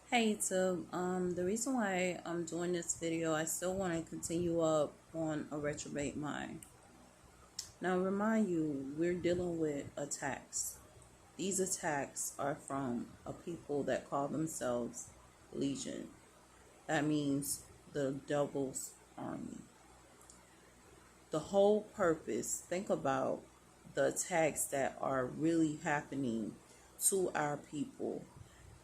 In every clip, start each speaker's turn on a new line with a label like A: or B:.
A: Hey YouTube, the reason why I'm doing this video, I still want to continue up on a retrobate mind. Now remind you, we're dealing with attacks. These attacks are from a people that call themselves Legion. That means the devil's army. The whole purpose, think about the attacks that are really happening to our people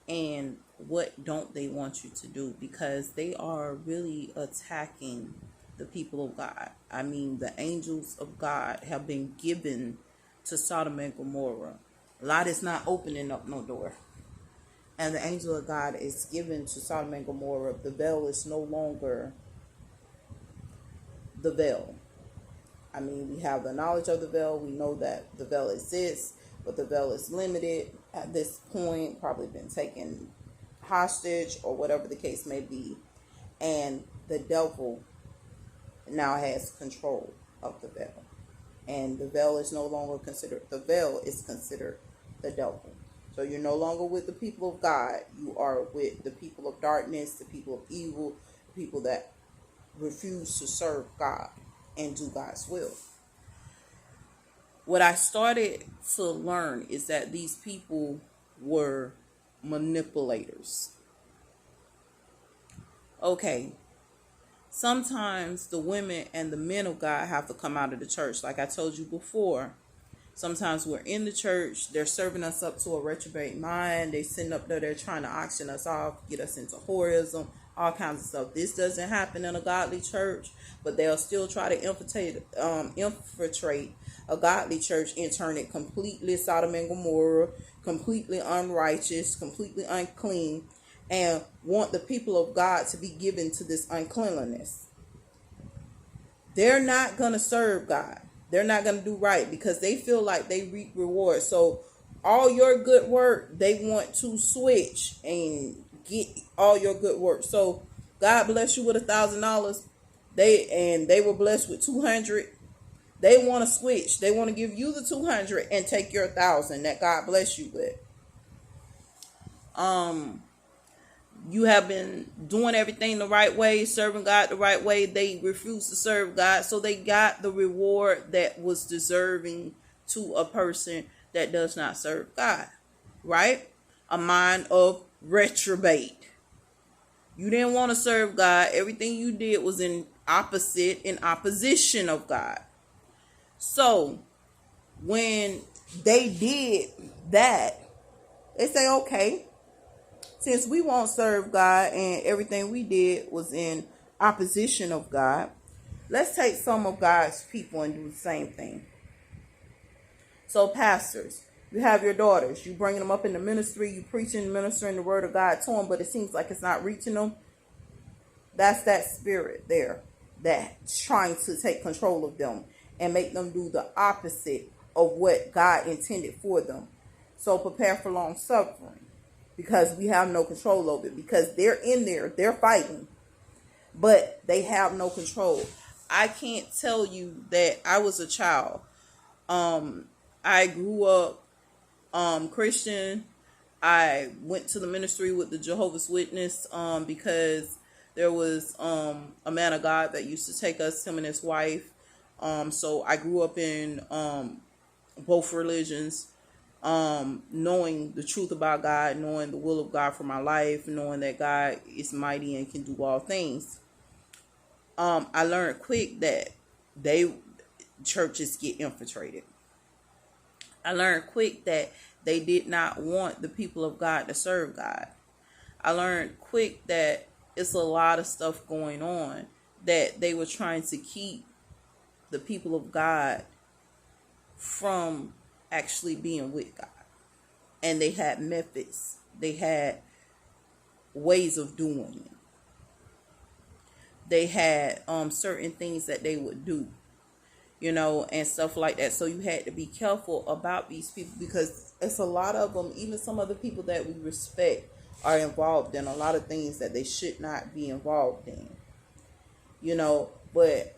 A: and what don't they want you to do, because they are really attacking the people of God. I mean, the angels of God have been given to Sodom and Gomorrah. Lot is not opening up no door, and the angel of God is given to Sodom and Gomorrah. The veil is no longer the veil. I mean, we have the knowledge of the veil. We know that the veil exists, but the veil is limited at this point, probably been taken hostage or whatever the case may be. And the devil now has control of the veil. And the veil is no longer considered, the veil is considered the devil. So you're no longer with the people of God. You are with the people of darkness, the people of evil, the people that refuse to serve God and do God's will. What I started to learn is that these people were manipulators. Okay, sometimes the women and the men of God have to come out of the church. Like I told you before, sometimes we're in the church, they're serving us up to a retrograde mind. They sitting up there, they're trying to auction us off, get us into whorism, all kinds of stuff. This doesn't happen in a godly church, but they'll still try to infiltrate a godly church and turn it completely Sodom and Gomorrah, completely unrighteous, completely unclean, and want the people of God to be given to this uncleanliness. They're not going to serve God. They're not going to do right because they feel like they reap reward. So all your good work, they want to switch and get all your good work. So God bless you with $1,000. They were blessed with 200. They want to switch. They want to give you the 200 and take your 1,000 that God bless you with. You have been doing everything the right way, serving God the right way. They refused to serve God, so they got the reward that was deserving to a person that does not serve God, right? A mind of retrobate. You didn't want to serve God. Everything you did was in opposition of God. So when they did that, they say, okay, since we won't serve God and everything we did was in opposition of God, let's take some of God's people and do the same thing. So pastors, you have your daughters, you bringing them up in the ministry, you preaching, ministering the word of God to them, but it seems like it's not reaching them. That's that spirit there that's trying to take control of them and make them do the opposite of what God intended for them. So prepare for long suffering, because we have no control over it, because they're in there, they're fighting, but they have no control. I can't tell you that I was a child. I grew up Christian. I went to the ministry with the Jehovah's Witness because there was a man of God that used to take us, him and his wife. So I grew up in both religions. Knowing the truth about God, knowing the will of God for my life, knowing that God is mighty and can do all things. I learned quick that churches get infiltrated. I learned quick that they did not want the people of God to serve God. I learned quick that it's a lot of stuff going on, that they were trying to keep the people of God from actually being with God. And they had methods. They had ways of doing it. They had certain things that they would do, and stuff like that. So you had to be careful about these people, because it's a lot of them, even some of the people that we respect, are involved in a lot of things that they should not be involved in. But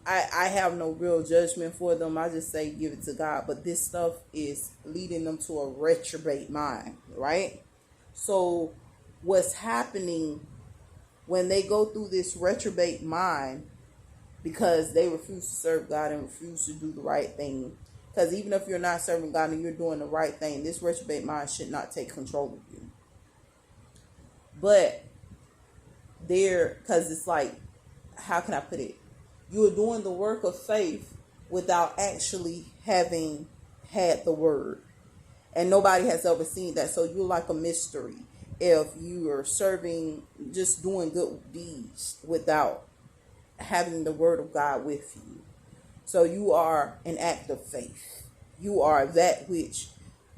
A: I have no real judgment for them. I just say give it to God. But this stuff is leading them to a retrobate mind, right? So what's happening when they go through this reprobate mind, because they refuse to serve God and refuse to do the right thing. Because even if you're not serving God and you're doing the right thing, this reprobate mind should not take control of you. But because it's like, how can I put it? You're doing the work of faith without actually having had the word. And nobody has ever seen that. So you're like a mystery if you are serving, just doing good deeds without having the word of God with you. So you are an act of faith. You are that which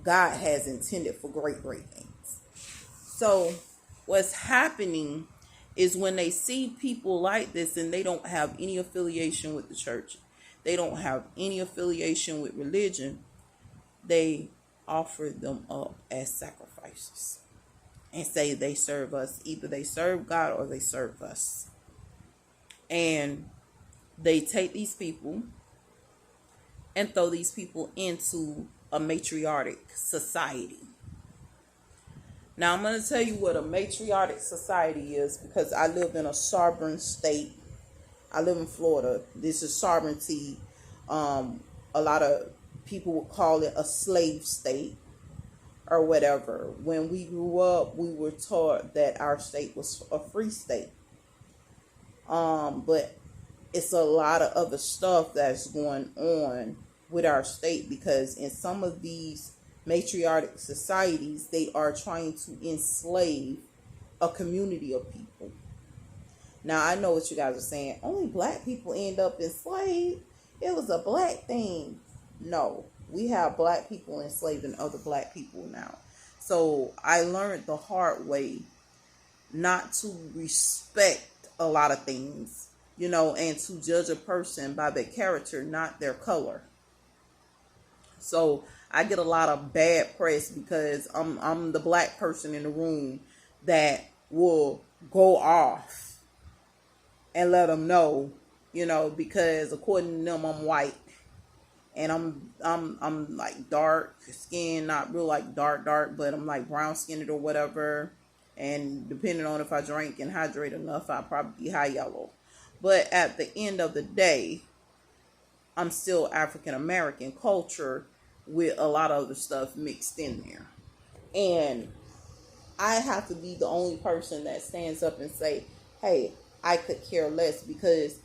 A: God has intended for great, great things. So what's happening is when they see people like this and they don't have any affiliation with the church, they don't have any affiliation with religion, they offer them up as sacrifices and say they serve us. Either they serve God or they serve us. And they take these people and throw these people into a matriarchic society. Now, I'm going to tell you what a matriarchic society is, because I live in a sovereign state. I live in Florida. This is sovereignty. A lot of people would call it a slave state or whatever. When we grew up, we were taught that our state was a free state. But it's a lot of other stuff that's going on with our state, because in some of these matriarchic societies, they are trying to enslave a community of people. Now, I know what you guys are saying. Only black people end up enslaved. It was a black thing. No, we have black people enslaving other black people now. So I learned the hard way not to respect a lot of things, and to judge a person by their character, not their color. So I get a lot of bad press because I'm the black person in the room that will go off and let them know, because according to them, I'm white and I'm like dark skin, not real like dark, but I'm like brown skinned or whatever. And depending on if I drink and hydrate enough, I'll probably be high yellow. But at the end of the day, I'm still African American culture with a lot of other stuff mixed in there. And I have to be the only person that stands up and say, hey, I could care less, because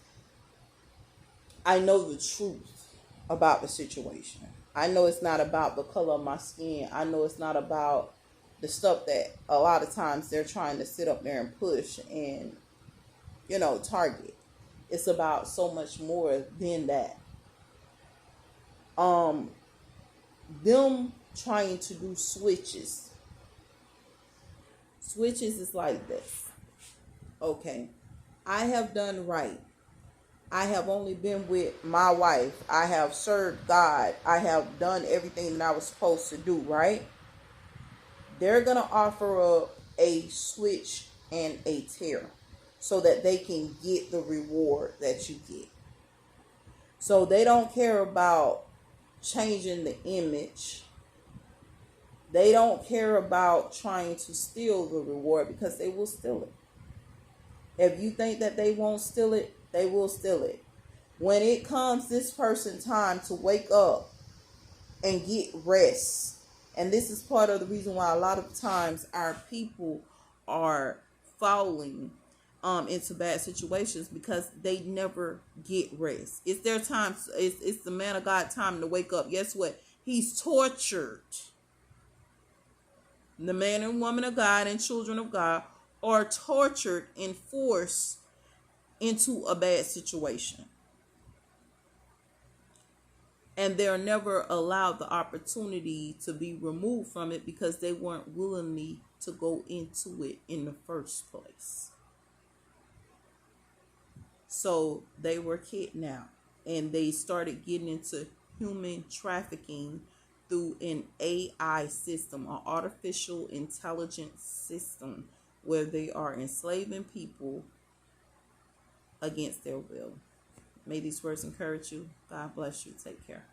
A: I know the truth about the situation. I know it's not about the color of my skin. I know it's not about the stuff that a lot of times they're trying to sit up there and push and, target. It's about so much more than that. Them trying to do switches. Switches is like this. Okay, I have done right. I have only been with my wife. I have served God. I have done everything that I was supposed to do, right? They're going to offer up a switch and a tear so that they can get the reward that you get. So they don't care about changing the image. They don't care about trying to steal the reward, because they will steal it. If you think that they won't steal it, they will steal it. When it comes this person time to wake up and get rest, and this is part of the reason why a lot of times our people are falling into bad situations, because they never get rest. It's their time. It's the man of God time to wake up. Guess what? He's tortured. The man and woman of God and children of God are tortured and forced into a bad situation. And they're never allowed the opportunity to be removed from it, because they weren't willingly to go into it in the first place. So they were kidnapped, and they started getting into human trafficking through an AI system, an artificial intelligence system, where they are enslaving people against their will. May these words encourage you. God bless you. Take care.